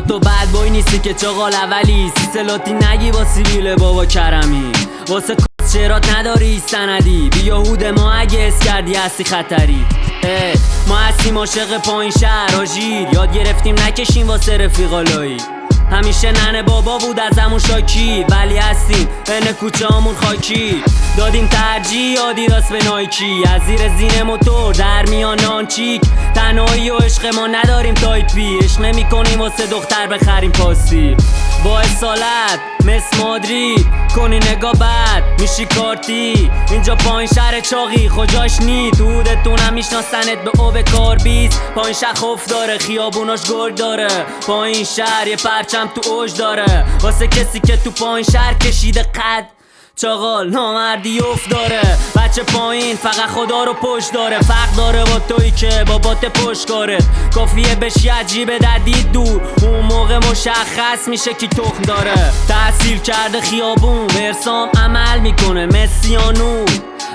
تو بد بای نیستی که چاقال اولی سیسلاتی نگی با سیبیل بابا کرمی واسه چرات نداری سندی بیهود ما اگه اس کردی هستی خطری ما هستیم عاشق پایین شهر آژیر یاد گرفتیم نکشیم واسه رفیقالایی همیشه ننه بابا بود ازمون شاکی ولی هستیم بین کوچه همون خاکی دادیم ترجیح آدیداس به نایکی از زیر زین موتور در میان نانچیک تنهایی و عشق ما نداریم تایپی عشق نمی کنیم واسه دختر بخریم پاسی با اصالت مثل مادرید کنی نگاه بد میشی کارتی اینجا پایین شهر چاقی خجاش نی تو هودتونم میشناسنت به اوب کاربیز پایین شهر خوف داره خیابوناش گرگ داره پایین شهر یه پرچم تو اوج داره واسه کسی که تو پایین شهر کشیده قد چاقال نامردی افت داره بچه پایین فقط خدا رو پشت داره فرق داره با تویی که بابات پشتکارت کافیه بشی عجیبه در دید دور اون موقع مشخص میشه کی تخم داره تأثیر کرده خیابون ورسام عمل میکنه مسیانو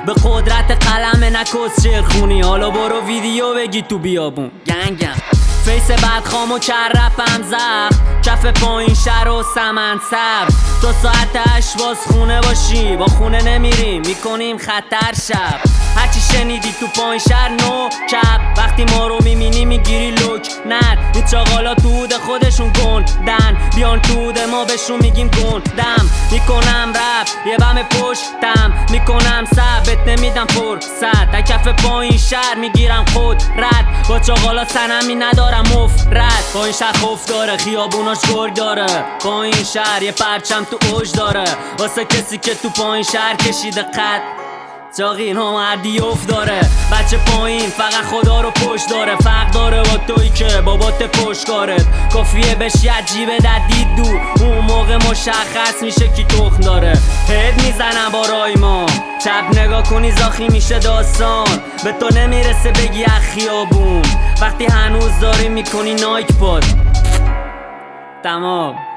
به قدرت قلم نکس چرخونی حالا برو ویدیو بگی تو بیابون گنگم فیس بدخام و کرپم زخم کف پایین شهر و سمن سبز تو ساعت 8 باز خونه باشی با خونه نمیریم میکنیم خطر شب هرچی شنیدی تو پایین شهر نو کپ وقتی ما رو میبینی میگیری لک ند این چاقالا تو هود خودشون گندن بیان تو هود ما بهشون میگیم گندم میکنم رپ یه بم پشتم میکنم سب بهت نمیدم فرصت در کف پایین شهر میگیرم قدرت با چاقالا سنمی ندارم مفرد پایین شهر خوف داره خیابوناش گرگ داره پایین شهر یه پرچم تو اوج داره واسه کسی که تو پایین شهر کشیده قد چاقی نامردی افت داره بچه پایین فقط خدا رو پشت داره فرق داره با تویی که بابات پشتکارت کافیه بشی عجیبه در دید دور اون موقع مشخص میشه کی تخم داره هد میزنم با رای ما چپ نگاه کنی زاخی میشه داستان به تو نمیرسه بگی اخیابون وقتی هنوز داری میکنی نایک پاد تمام